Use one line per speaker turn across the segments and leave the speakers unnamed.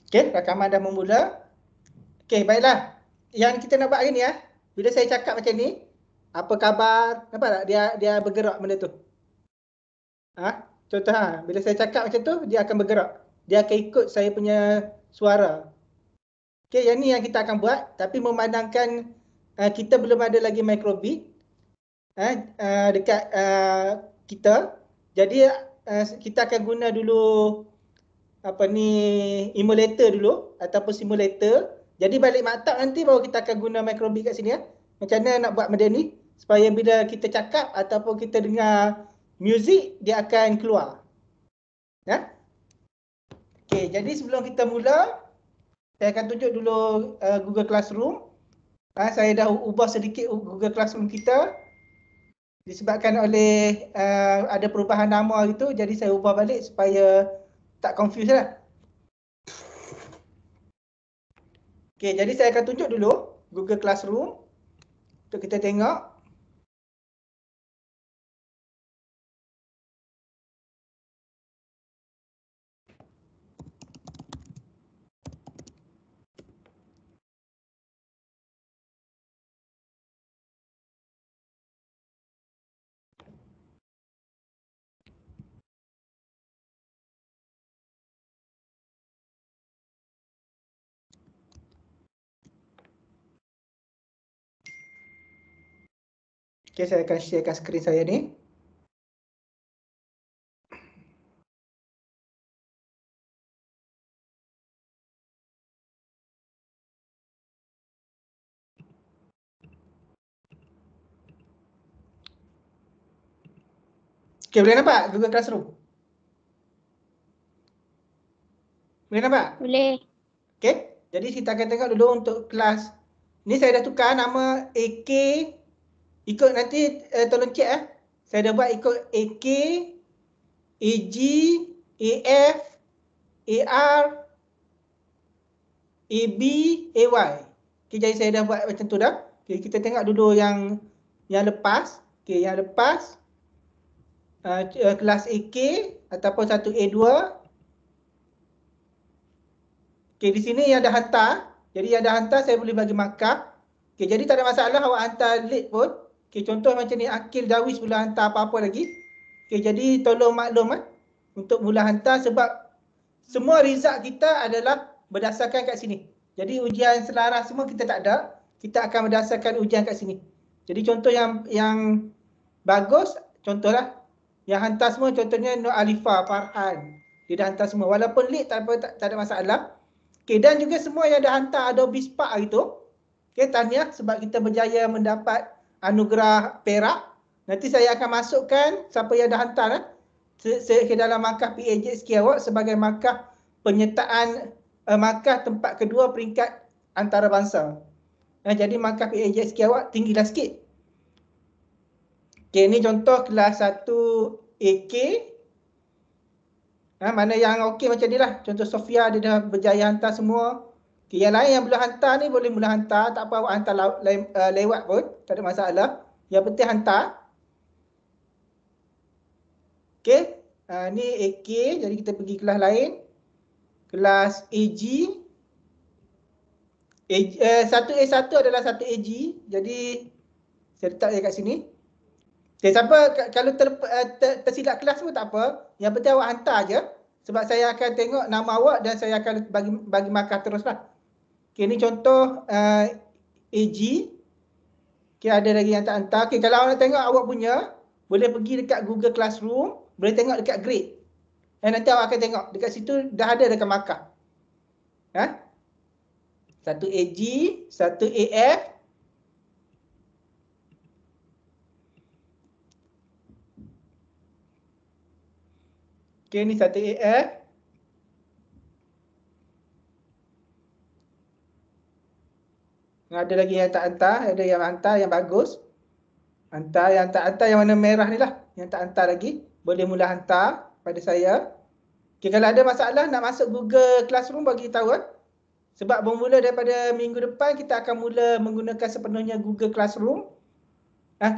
Okey, rakaman dah memula. Okey, baiklah. Yang kita nak buat hari ni bila saya cakap macam ni, apa khabar? Nampak tak dia bergerak benda tu? Contoh bila saya cakap macam tu dia akan bergerak. Dia akan ikut saya punya suara. Okey, yang ni yang kita akan buat tapi memandangkan kita belum ada lagi micro:bit dekat kita. Jadi kita akan guna dulu apa ni emulator dulu ataupun simulator. Jadi balik maktab nanti baru kita akan guna micro:bit kat sini Macam mana nak buat benda ni supaya bila kita cakap ataupun kita dengar muzik dia akan keluar. Okey, jadi sebelum kita mula saya akan tunjuk dulu Google Classroom. Saya dah ubah sedikit Google Classroom kita disebabkan oleh ada perubahan nama gitu, jadi saya ubah balik supaya tak confuse lah. Okey, jadi saya akan tunjuk dulu Google Classroom untuk kita tengok. Okey, saya akan sharekan skrin saya ni. Okey, boleh nampak Google Classroom? Boleh nampak?
Boleh.
Okey, jadi kita akan tengok dulu untuk kelas. Ni saya dah tukar nama AK. Ikut nanti tolong check Saya dah buat ikut AK, AG, AF, AR, AB, AY. Okay, jadi saya dah buat macam tu dah. Okay, kita tengok dulu yang lepas. Okay, yang lepas kelas AK ataupun 1A2. Okay, di sini yang dah hantar. Jadi yang dah hantar saya boleh bagi markah. Okay, jadi tak ada masalah awak hantar late pun. Okay, contoh macam ni Akil Darwish belum hantar apa-apa lagi. Okay, jadi tolong maklum untuk mula hantar sebab semua result kita adalah berdasarkan kat sini. Jadi ujian selaras semua kita tak ada. Kita akan berdasarkan ujian kat sini. Jadi contoh yang bagus, contohlah yang hantar semua contohnya Nur Alifah, Farhan. Dia dah hantar semua. Walaupun late tak ada masalah. Okay, dan juga semua yang dah hantar Adobe Spark itu. Okay, tahniah sebab kita berjaya mendapat anugerah perak. Nanti saya akan masukkan siapa yang dah hantar ke dalam markah PAJSK Award sebagai markah penyertaan markah tempat kedua peringkat antarabangsa. Jadi markah PAJSK Award tinggilah sikit. Okay, ini contoh kelas 1 AK. Mana yang okey macam ni lah. Contoh Sofia dia dah berjaya hantar semua. Okay, yang lain yang belum hantar ni boleh mula hantar. Tak apa awak hantar lewat pun. Tak ada masalah. Yang penting hantar. Okay. Ni AK. Jadi kita pergi kelas lain. Kelas AG. 1A1 adalah 1AG. Jadi saya letak dia kat sini. Okay, siapa kalau tersilap kelas pun tak apa. Yang penting awak hantar je. Sebab saya akan tengok nama awak dan saya akan bagi markah teruslah. Okay, ni contoh AG. Okay, ada lagi yang tak hantar. Okay, kalau awak nak tengok awak punya, boleh pergi dekat Google Classroom. Boleh tengok dekat grade. Nanti awak akan tengok. Dekat situ dah ada dekat markah. 1AG, 1AF. Okay, ni 1AF. Ada lagi yang tak hantar, ada yang hantar yang bagus. Hantar yang tak hantar yang warna merah ni lah. Yang tak hantar lagi, boleh mula hantar pada saya. Okay, kalau ada masalah nak masuk Google Classroom bagi tahu Sebab bermula daripada minggu depan kita akan mula menggunakan sepenuhnya Google Classroom.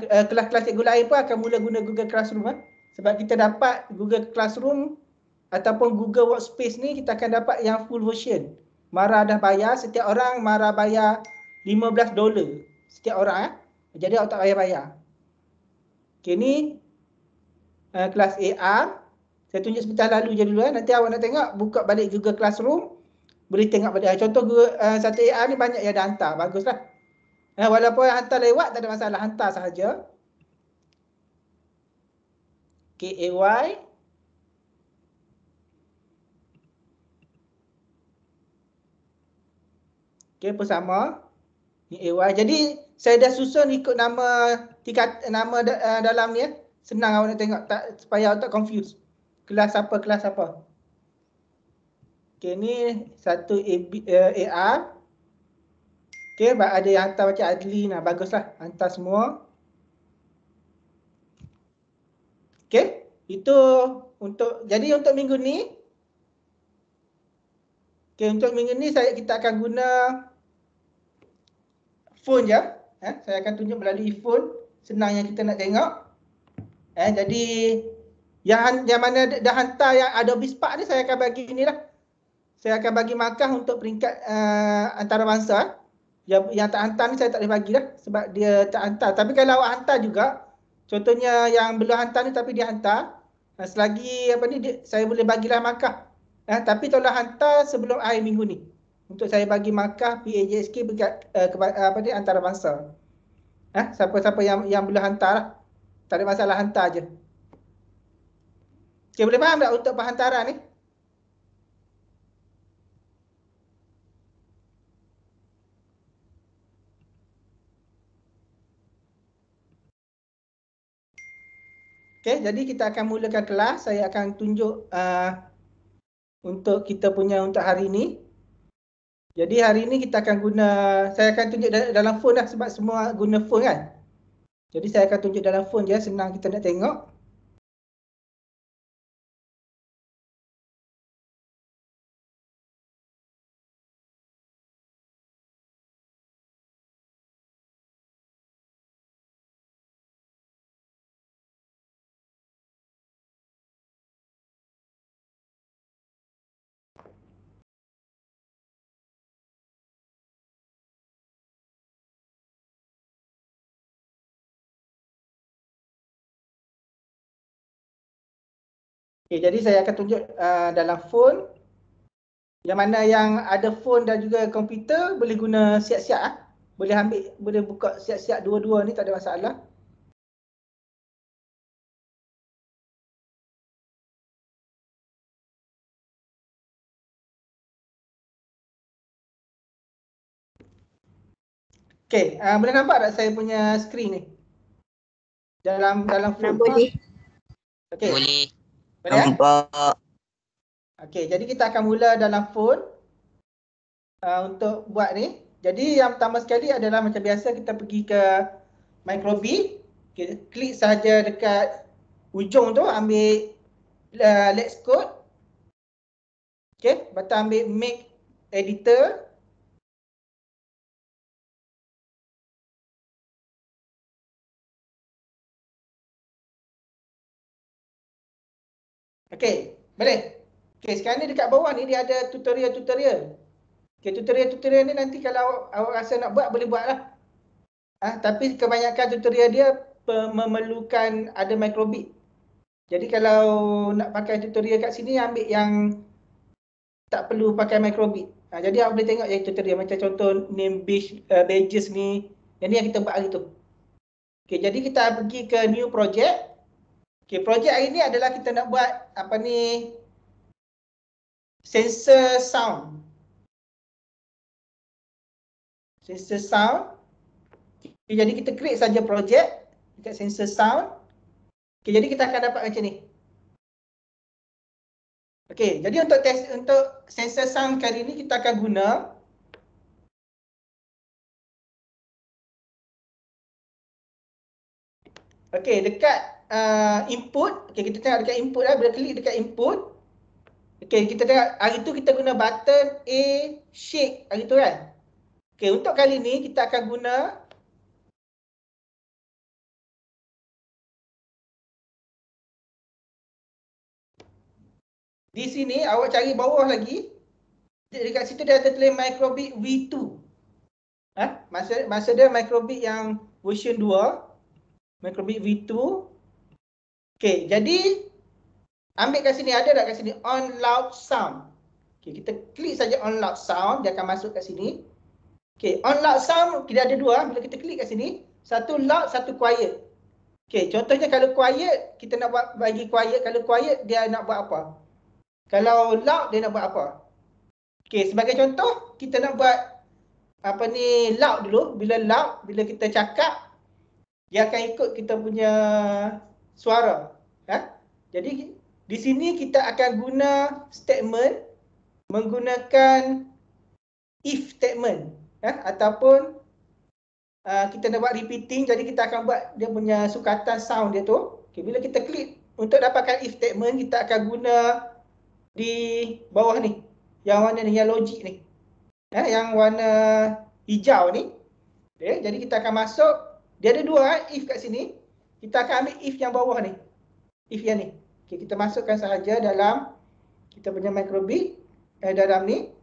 Kelas-kelas cikgu lain pun akan mula guna Google Classroom Sebab kita dapat Google Classroom ataupun Google Workspace ni kita akan dapat yang full version. Mara dah bayar, setiap orang Mara bayar $15 setiap orang. Jadi awak tak payah bayar. Okay, ni kelas AR. Saya tunjuk sebentar lalu je dulu. Nanti awak nak tengok, buka balik Google Classroom. Boleh tengok balik. Contoh satu AR ni banyak yang dah hantar. Baguslah. Walaupun hantar lewat tak ada masalah. Hantar sahaja. KAY. Okay, pun sama. Ni AY. Jadi saya dah susun ikut nama dalam ni. Senang awak nak tengok, tak, supaya awak tak confuse. Kelas apa, kelas apa. Okay, ni satu AR. Okay, ada yang hantar macam Adli. Nah, baguslah. Hantar semua. Okay, itu jadi untuk minggu ni. Okay, untuk minggu ni kita akan guna phone je. Saya akan tunjuk melalui phone. Senang yang kita nak tengok. Jadi yang mana dah hantar yang Adobe Spark ni, saya akan bagi ni lah. Saya akan bagi markah untuk peringkat antarabangsa. Yang tak hantar ni saya tak boleh bagilah sebab dia tak hantar. Tapi kalau awak hantar juga, contohnya yang belum hantar ni tapi dia hantar, selagi saya boleh bagilah markah. Tapi tolong hantar sebelum akhir minggu ni untuk saya bagi markah PAJSK antarabangsa. Siapa-siapa yang belum hantar lah. Tak ada masalah, hantar je. Okay, boleh faham tak untuk penghantaran ni? Okay, jadi kita akan mulakan kelas. Saya akan tunjuk untuk kita punya untuk hari ini. Jadi hari ini kita akan guna, saya akan tunjuk dalam phone lah sebab semua guna phone kan. Jadi saya akan tunjuk dalam phone je, senang kita nak tengok. Okay, jadi saya akan tunjuk dalam phone. Yang mana yang ada phone dan juga komputer boleh guna siap-siap. Boleh buka siap-siap dua-dua ni, tak ada masalah. Okay, boleh nampak tak saya punya skrin ni? Dalam phone.
Boleh.
Okay.
Boleh.
Boleh
Nampak.
Okay, jadi kita akan mula dalam phone untuk buat ni. Jadi yang pertama sekali adalah macam biasa kita pergi ke Micro:bit. Okay, klik sahaja dekat ujung tu, ambil Let's Code. Okay, lepas tu ambil Make Editor. Okay, boleh. Okay, sekarang ni dekat bawah ni dia ada tutorial-tutorial. Okay, tutorial-tutorial ni nanti kalau awak rasa nak buat, boleh buat lah. Tapi kebanyakan tutorial dia memerlukan ada Micro:bit. Jadi kalau nak pakai tutorial kat sini, ambil yang tak perlu pakai Micro:bit. Jadi awak boleh tengok yang tutorial macam contoh name badges ni. Yang ni yang kita buat hari tu. Okay, jadi kita pergi ke new project. Okay, projek hari ni adalah kita nak buat apa ni, sensor sound. Sensor sound. Okay, jadi kita create saja projek dekat sensor sound. Okay, jadi kita akan dapat macam ni. Okay, jadi untuk sensor sound kali ni kita akan guna dekat input. Okay, kita tengok dekat input lah. Bila klik dekat input, okay, kita tengok hari tu kita guna button A shake hari tu kan. Okay, untuk kali ni kita akan guna di sini awak cari bawah lagi. Dekat situ dia ada tulis microbit V2. Masa dia microbit yang version 2. Microbit V2. Okey, jadi ambil kat sini, ada tak kat sini on loud sound. Okey, kita klik saja on loud sound, dia akan masuk kat sini. Okey, on loud sound kita ada dua. Bila kita klik kat sini, satu loud, satu quiet. Okey, contohnya kalau quiet, kita nak buat bagi quiet. Kalau quiet, dia nak buat apa? Kalau loud, dia nak buat apa? Okey, sebagai contoh, kita nak buat apa ni, loud dulu. Bila loud, bila kita cakap, dia akan ikut kita punya suara. Jadi, di sini kita akan guna statement menggunakan if statement. Ataupun kita nak buat repeating, jadi kita akan buat dia punya sukatan sound dia tu. Okay, bila kita klik untuk dapatkan if statement, kita akan guna di bawah ni, yang warna ni, yang logik ni, yang warna hijau ni. Okay, jadi kita akan masuk, dia ada dua if kat sini. Kita akan ambil if yang bawah ni, if yang ni. Okay, kita masukkan sahaja dalam kita punya microbit dalam ni,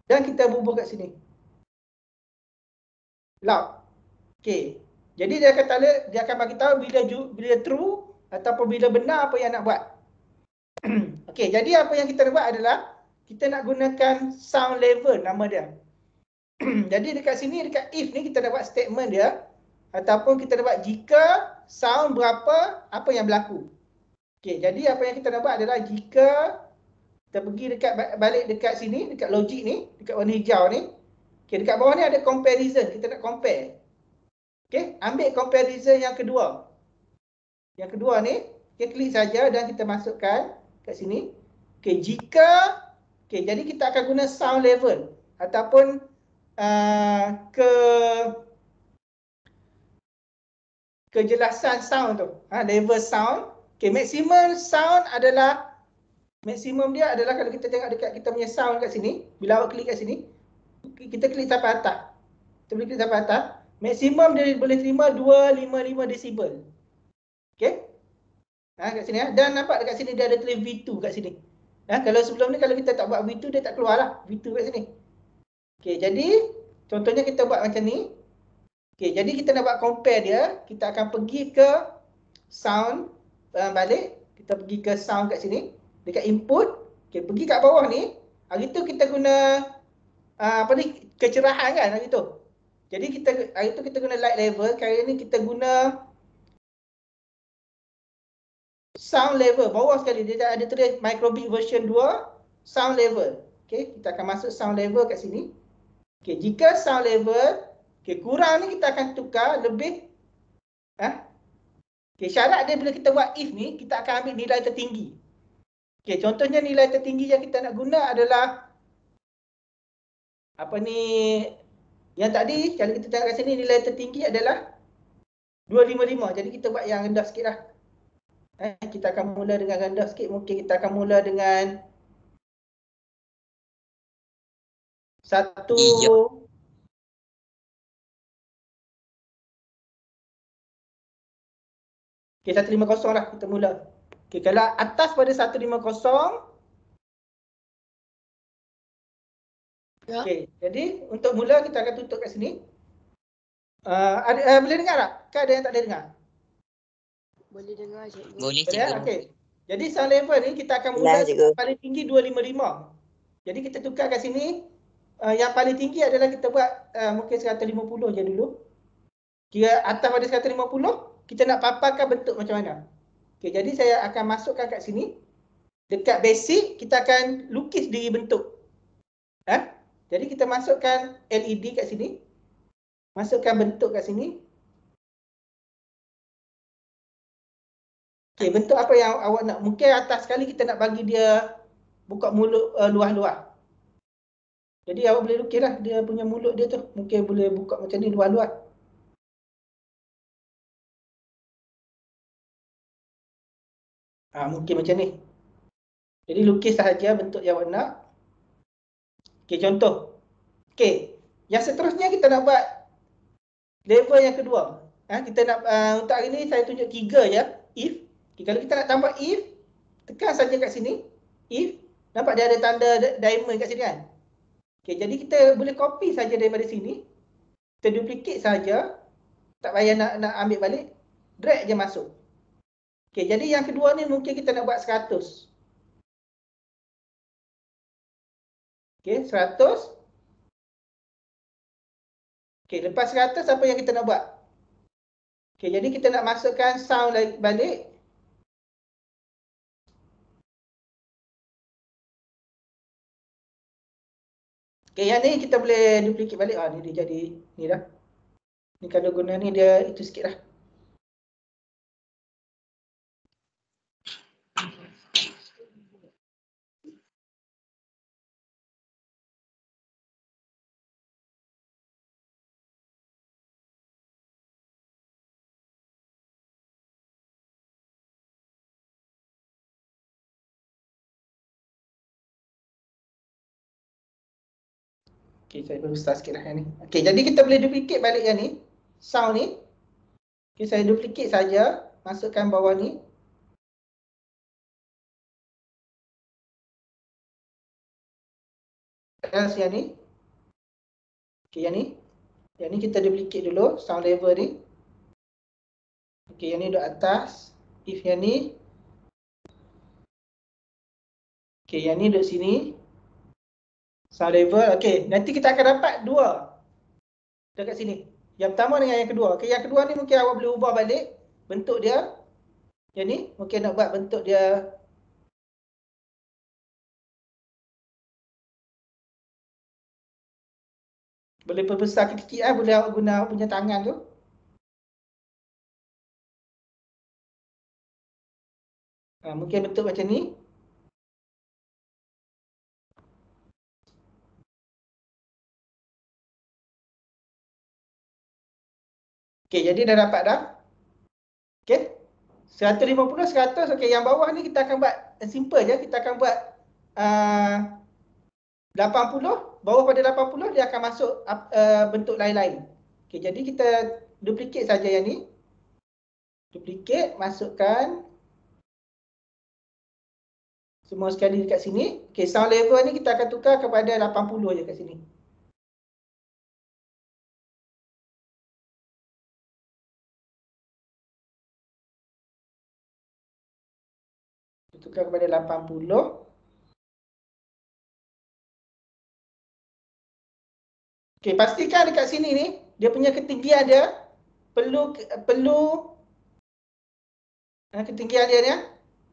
dan kita bubuh kat sini loud. Okey. Jadi dia akan bagi tahu bila true ataupun bila benar apa yang nak buat. Okey, jadi apa yang kita nak buat adalah kita nak gunakan sound level nama dia. Jadi dekat sini, dekat if ni kita nak buat statement dia, ataupun kita nak buat jika sound berapa, apa yang berlaku. Okey, jadi apa yang kita nak buat adalah jika kita pergi balik dekat sini, dekat logik ni, dekat warna hijau ni. Okey, dekat bawah ni ada comparison, kita nak compare. Okey, ambil comparison yang kedua. Yang kedua ni, kita klik saja dan kita masukkan kat sini. Okey, jika jadi kita akan guna sound level ataupun kejelasan sound tu, level sound. Okey, maximum sound adalah dia adalah kalau kita tengok dekat kita punya sound kat sini, bila awak klik kat sini, kita klik sampai atas. Kita boleh klik sampai atas. Maksimum dia boleh terima 255 desibel. Okey. Kat sini dan nampak dekat sini dia ada tulis V2 kat sini. Kalau sebelum ni kalau kita tak buat V2 dia tak keluarlah V2 kat sini. Okey, jadi contohnya kita buat macam ni. Okey, jadi kita nak buat compare dia, kita akan pergi ke sound balik, kita pergi ke sound kat sini, dekat input. Okey, pergi kat bawah ni. Hari tu kita guna kecerahan kan hari tu. Jadi hari tu kita guna light level, kali ni kita guna sound level. Bawah sekali dia ada tulis microbit version 2 sound level. Okey, kita akan masuk sound level kat sini. Okey, jika sound level kurang ni kita akan tukar lebih. Okey, syarat dia bila kita buat if ni kita akan ambil nilai tertinggi. Okey, contohnya nilai tertinggi yang kita nak guna adalah apa ni, yang tadi kalau kita tengok kat sini nilai tertinggi adalah 255. Jadi kita buat yang rendah sikit lah. Kita akan mula dengan rendah sikit. Mungkin kita akan mula dengan 1. Okey, 150 lah kita mula. Okey, kalau atas pada 150. Okey, jadi untuk mula kita akan tutup kat sini. Boleh dengar tak? Kan ada yang tak boleh dengar?
Boleh dengar cikgu.
Boleh cikgu.
Okey. Jadi sound level ni kita akan mula paling tinggi 255. Jadi kita tukar kat sini. Yang paling tinggi adalah kita buat mungkin 150 je dulu. Kira atas pada 150, kita nak paparkan bentuk macam mana. Okey, jadi saya akan masukkan kat sini. Dekat basic kita akan lukis diri bentuk. Jadi kita masukkan LED kat sini. Masukkan bentuk kat sini. Okey, bentuk apa yang awak nak? Mungkin atas sekali kita nak bagi dia buka mulut luar-luar. Jadi awak boleh lukislah dia punya mulut dia tu. Mungkin boleh buka macam ni luar-luar. Mungkin macam ni. Jadi lukis sahaja bentuk yang awak nak. Okey, contoh. Okey, yang seterusnya kita nak buat level yang kedua. Kita nak untuk hari ni saya tunjuk 3 je, if. Okay, kalau kita nak tambah if, tekan saja kat sini, if. Nampak dia ada tanda diamond kat sini kan? Okay, jadi kita boleh copy saja daripada sini. Kita duplicate saja. Tak payah nak ambil balik. Drag je masuk. Okay, jadi yang kedua ni mungkin kita nak buat 100. Okay, 100. Okay, lepas 100 apa yang kita nak buat? Okay, jadi kita nak masukkan sound balik. Okay, yang ni kita boleh duplicate balik. Ni dia jadi ni dah. Ni kalau guna ni dia itu sikit lah. Okay, saya besar sikit lah yang ni. Okay, jadi kita boleh duplicate balik yang ni. Sound ni. Okay, saya duplicate saja. Masukkan bawah ni. Else yang ni. Okay, yang ni. Yang ni kita duplicate dulu. Sound level ni. Okay, yang ni duduk atas. If yang ni. Okay, yang ni duduk sini. Sound level. Okay, nanti kita akan dapat dua. Dekat sini. Yang pertama dengan yang kedua. Okay, yang kedua ni mungkin awak boleh ubah balik. Bentuk dia. Yang ni. Mungkin nak buat bentuk dia. Boleh perbesar kecil lah. Boleh awak guna awak punya tangan tu. Mungkin bentuk macam ni. Okay, jadi dah dapat dah. Okay. 150, 100. Okay, yang bawah ni kita akan buat simple je. Kita akan buat 80. Bawah pada 80 dia akan masuk bentuk lain-lain. Okay, jadi kita duplicate saja yang ni. Duplicate, masukkan. Semua sekali dekat sini. Okay, sound level ni kita akan tukar kepada 80 je kat sini. Tukar kepada 80. Okay, pastikan dekat sini ni, dia punya ketinggian dia perlu ketinggian dia ni,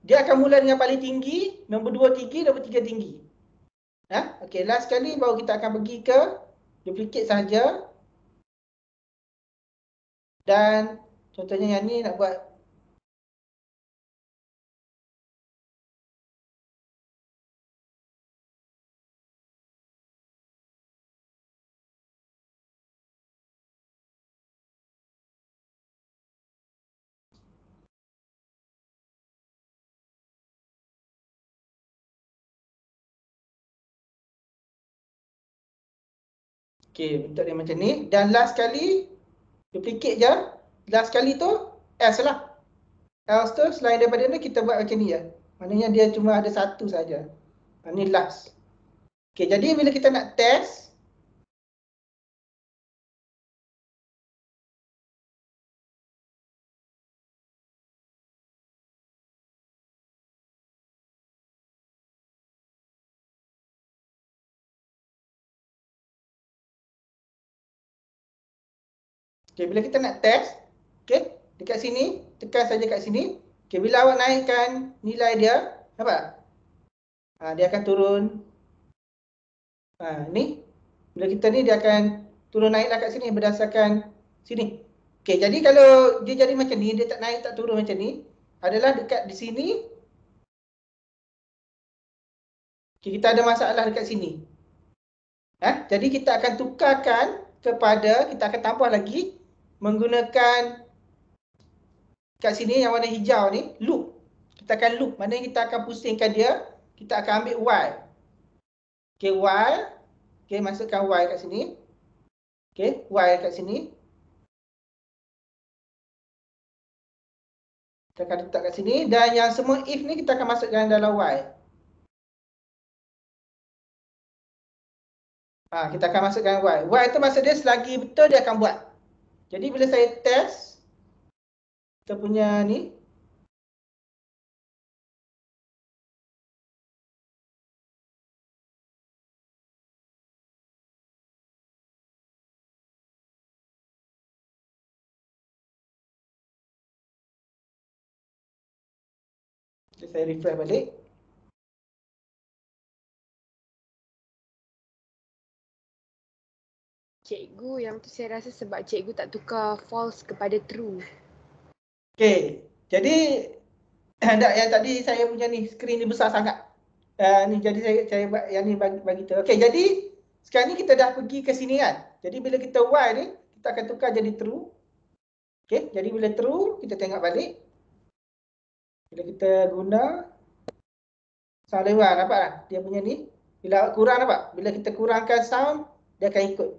dia akan mula dengan paling tinggi, nombor 2 tinggi, nombor 3 tinggi. Okay, last sekali baru kita akan pergi ke duplicate saja. Dan contohnya yang ni nak buat okay, bentuk dia macam ni. Dan last sekali duplicate je. Last sekali tu else lah. Else tu selain daripada ni kita buat macam ni je. Maknanya dia cuma ada satu saja. Ni last. Okay, jadi bila kita nak test, okay, bila kita nak test, okay, dekat sini, tekan saja kat sini. Okay, bila awak naikkan nilai dia, nampak? Dia akan turun. Ni, bila kita ni dia akan turun naiklah kat sini berdasarkan sini. Okay, jadi kalau dia jadi macam ni, dia tak naik tak turun macam ni, adalah dekat di sini. Okay, kita ada masalah dekat sini. Jadi kita akan tukarkan kepada, kita akan tambah lagi menggunakan kat sini yang warna hijau ni, loop. Kita akan loop, maknanya kita akan pusingkan dia, kita akan ambil while. Okay, while. Okay, masukkan while kat sini. Okay, while kat sini. Kita akan letak kat sini. Dan yang semua if ni kita akan masukkan dalam while. Kita akan masukkan Y. Y itu maksud dia selagi betul dia akan buat. Jadi bila saya test kita punya ni, saya refresh balik.
Cikgu, yang tu saya rasa sebab cikgu tak tukar false kepada true.
Okey. Jadi yang tadi saya punya ni skrin ni besar sangat. Ni jadi saya buat yang ni bagi tahu. Okey, jadi sekarang ni kita dah pergi ke sini kan. Jadi bila kita Y ni, kita akan tukar jadi true. Okey, jadi bila true, kita tengok balik. Bila kita guna sound level, nampak tak? Dia punya ni. Bila kurang nampak? Bila kita kurangkan sound, dia akan ikut.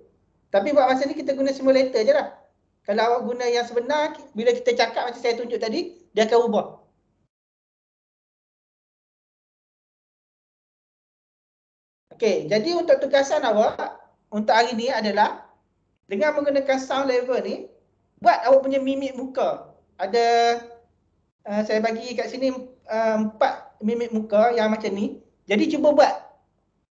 Tapi buat masa ni kita guna simulator je lah. Kalau awak guna yang sebenar, bila kita cakap macam saya tunjuk tadi, dia akan ubah. Okey, jadi untuk tugasan awak untuk hari ni adalah dengan menggunakan sound level ni, buat awak punya mimik muka. Ada saya bagi kat sini 4 mimik muka yang macam ni. Jadi cuba buat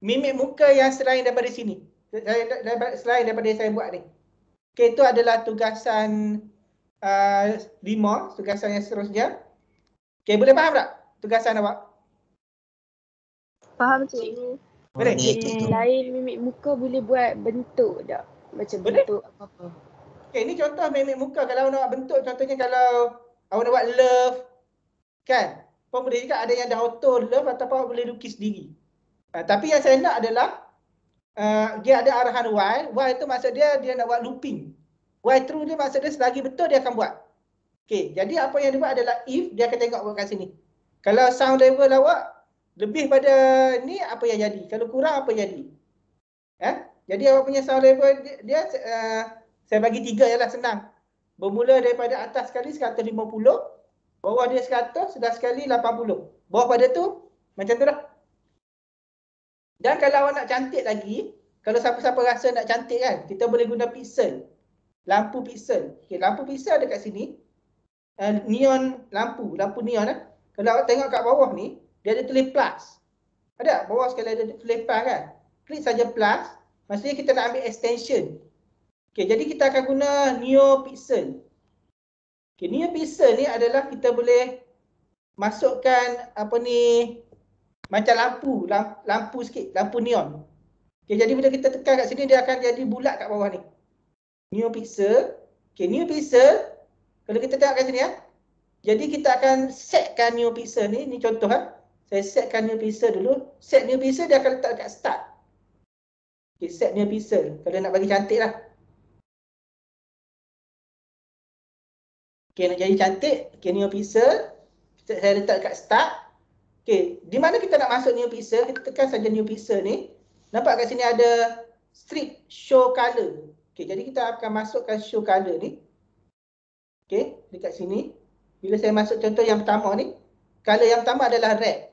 mimik muka yang selain daripada sini. Selain daripada saya buat ni. Okey, itu adalah tugasan 5, tugasan yang seterusnya. Okey, boleh faham tak tugasan awak?
Faham cikgu.
Boleh?
Selain mimik muka boleh buat bentuk tak? Macam
Boleh.
bentuk apa-apa.
Okey, ini contoh mimik muka. Kalau awak nak bentuk, contohnya kalau awak nak buat love, kan? Pun boleh juga ada yang dah auto love ataupun awak boleh lukis sendiri. Tapi yang saya nak adalah dia ada arahan Y. Y itu maksud dia nak buat looping. Y true dia maksud dia selagi betul dia akan buat. Okey, jadi apa yang dia buat adalah if, dia akan tengok kat sini. Kalau sound level awak lebih pada ni, apa yang jadi? Kalau kurang, apa yang jadi? Jadi awak punya sound level dia saya bagi 3 je lah, senang. Bermula daripada atas sekali 150, bawah dia 100, sudah sekali 80. Bawah pada tu, macam tu lah. Dan kalau awak nak cantik lagi, kalau siapa-siapa rasa nak cantik kan, kita boleh guna pixel. Lampu pixel. Okay, lampu pixel ada kat sini. Neon lampu neon. Kalau awak tengok kat bawah ni, dia ada tulis plus. Ada? Bawah sekali ada tulis plus kan? Klik saja plus. Maksudnya kita nak ambil extension. Okay, jadi kita akan guna Neo Pixel. Okay, Neo Pixel ni adalah kita boleh masukkan apa ni, macam lampu sikit, lampu neon. Okay, jadi bila kita tekan kat sini, dia akan jadi bulat kat bawah ni. Neo Pixel. Okay, Neo Pixel, kalau kita tengok kat sini ya. Jadi kita akan setkan Neo Pixel ni. Ni contoh Saya setkan Neo Pixel dulu. Set Neo Pixel dia akan letak dekat start. Okay, set Neo Pixel. Kalau nak bagi cantik lah. Okay, nak jadi cantik. Okay, Neo Pixel. Saya letak dekat start. Okay, di mana kita nak masuk Neo Pixel, kita tekan saja Neo Pixel ni. Nampak kat sini ada strip show color. Okay, jadi kita akan masukkan show color ni. Okay, dekat sini. Bila saya masuk contoh yang pertama ni, color yang pertama adalah red.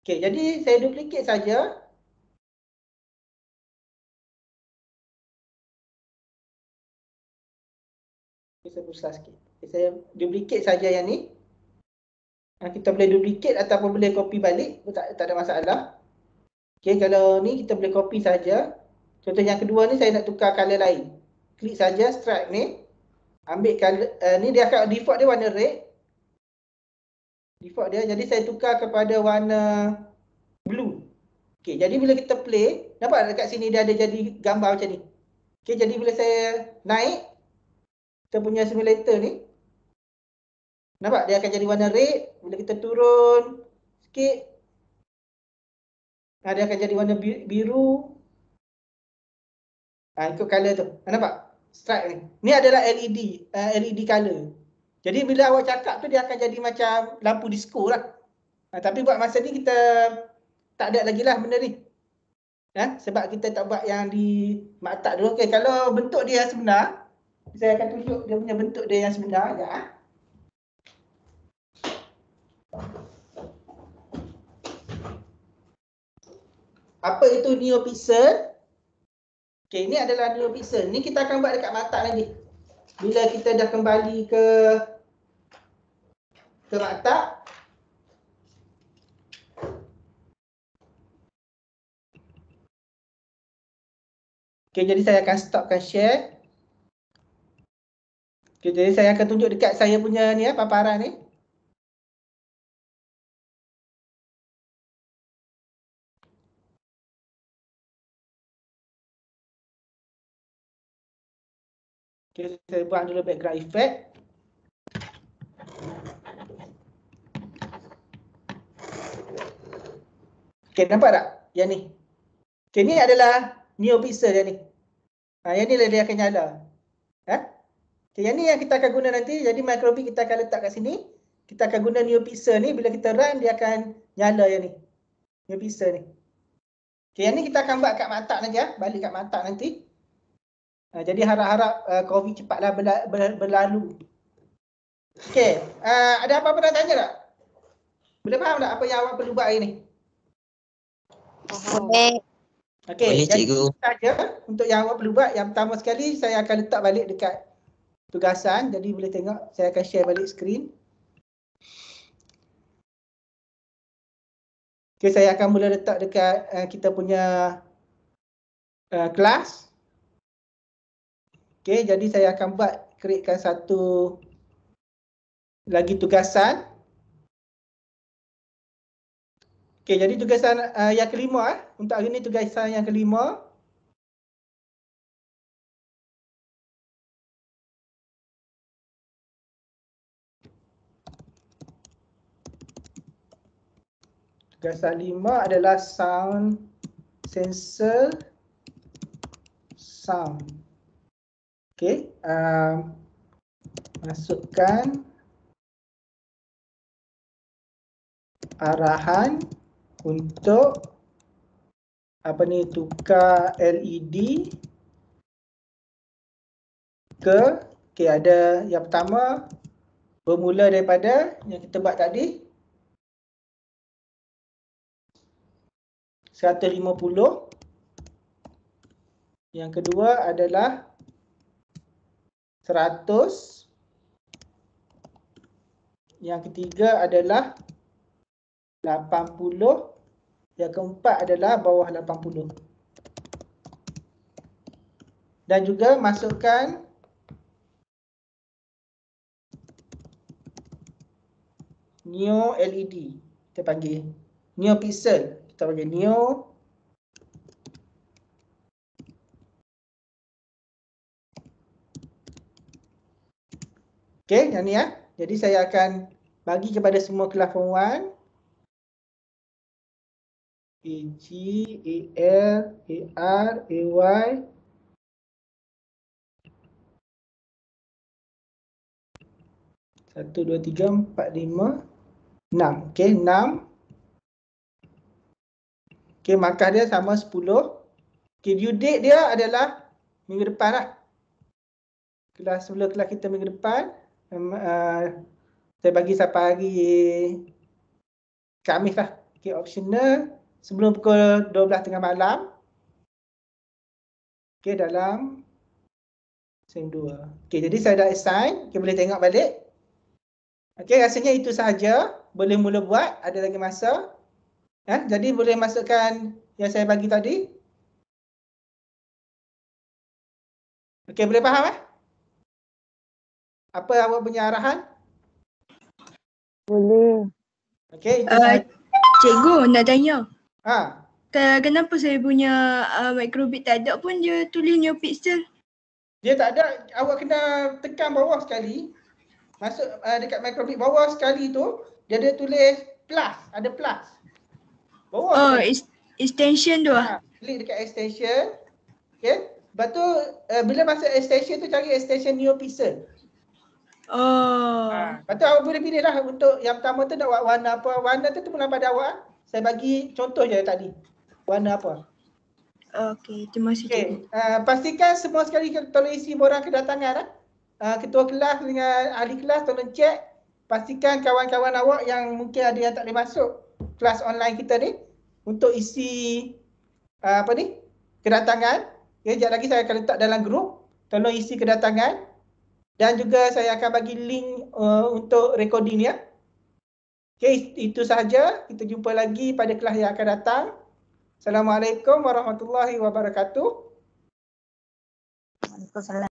Okay, jadi saya duplicate saja. Saya besar sikit. Okay, saya duplicate saja yang ni. Kita boleh duplicate ataupun boleh copy balik. Tak ada masalah. Okay, kalau ni kita boleh copy saja. Contoh yang kedua ni saya nak tukar color lain. Klik saja stripe ni. Ambil color, ni dia akan default dia warna red. Default dia, jadi saya tukar kepada warna blue. Okay, jadi bila kita play, nampak dekat sini dia ada jadi gambar macam ni. Okay, jadi bila saya naik, kita punya simulator ni, nampak dia akan jadi warna red. Bila kita turun sikit, dia akan jadi warna biru. Ikut color tu. Nampak? Stripe ni. Ni adalah LED color. Jadi bila awak cakap tu dia akan jadi macam lampu disco lah. Tapi buat masa ni kita tak ada lagi lah benda ni. Sebab kita tak buat yang di maktab dulu. Okay, kalau bentuk dia yang sebenar, saya akan tunjuk dia punya bentuk dia yang sebenar. Apa itu NeoPixel? Okey, ini adalah NeoPixel. Ni kita akan buat dekat mata nanti. Bila kita dah kembali ke mata. Okey, jadi saya akan stopkan share. Okey, jadi saya akan tunjuk dekat saya punya ni paparan ni. Okey, saya buat dulu background effect. Okey, nampak tak? Yang ni. Okey, ni adalah NeoPixel yang ni. Yang ni lah dia akan nyala. Okay, yang ni yang kita akan guna nanti. Jadi microbit kita akan letak kat sini. Kita akan guna NeoPixel ni. Bila kita run, dia akan nyala yang ni. NeoPixel ni. Okay, yang ni kita akan buat kat mata nanti balik kat mata nanti. Jadi harap-harap COVID cepatlah berlalu. Okay, ada apa-apa nak tanya tak? Boleh faham tak apa yang awak perlu buat hari ni?
Boleh.
Okay,
Boleh, cikgu.
Saja untuk yang awak perlu buat. Yang pertama sekali saya akan letak balik dekat tugasan. Jadi boleh tengok, saya akan share balik skrin. Okay, saya akan mula letak dekat kita punya kelas. Okay, jadi saya akan createkan satu lagi tugasan. Okay, jadi tugasan yang kelima untuk hari ni tugasan yang kelima. Tugasan 5 adalah sound sensor sound. Okey, masukkan arahan untuk tukar LED ke ada yang pertama bermula daripada yang kita buat tadi 150. Yang kedua adalah 100. Yang ketiga adalah 80. Yang keempat adalah bawah 80. Dan juga masukkan Neo LED. Kita panggil NeoPixel. Kita panggil Neo. Okey, yang ni Jadi saya akan bagi kepada semua kelas form 1. AG, AL, AR, AY. Satu, dua, tiga, empat, lima, 6. Okey, 6. Okey, markah dia sama 10. Okey, due date dia adalah minggu depan lah. Semula kelas kita minggu depan. Saya bagi sampai hari Khamis lah. Okey, optional sebelum pukul 12 tengah malam. Okey, dalam sem 2. Okey, jadi saya dah assign. Okey, boleh tengok balik. Okey, rasanya itu sahaja. Boleh mula buat. Ada lagi masa. Jadi boleh masukkan yang saya bagi tadi. Okey, boleh faham Apa awak punya arahan?
Boleh.
Okey, itu sahaja.
Cikgu nak tanya.
Kenapa saya punya microbit tak ada pun dia tulis NeoPixel?
Dia tak ada, awak kena tekan bawah sekali. Masuk dekat microbit bawah sekali tu, dia ada tulis plus, ada plus. Bawah
Extension tu
klik dekat extension. Okey. Lepas tu bila masuk extension tu cari extension NeoPixel. Lepas tu awak boleh pilih lah untuk yang pertama tu nak buat warna apa. Warna tu terpulang pada awak. Saya bagi contoh je tadi. Warna apa.
Okey, terima kasih cikgu.
Pastikan semua sekali tolong isi borang kedatangan. Ketua kelas dengan ahli kelas tolong cek. Pastikan kawan-kawan awak yang mungkin ada yang tak boleh masuk kelas online kita ni untuk isi kedatangan. Okay, sekejap lagi saya akan letak dalam grup. Tolong isi kedatangan. Dan juga saya akan bagi link untuk recording ni ya. Okay, itu sahaja. Kita jumpa lagi pada kelas yang akan datang. Assalamualaikum warahmatullahi wabarakatuh.
Waalaikumsalam.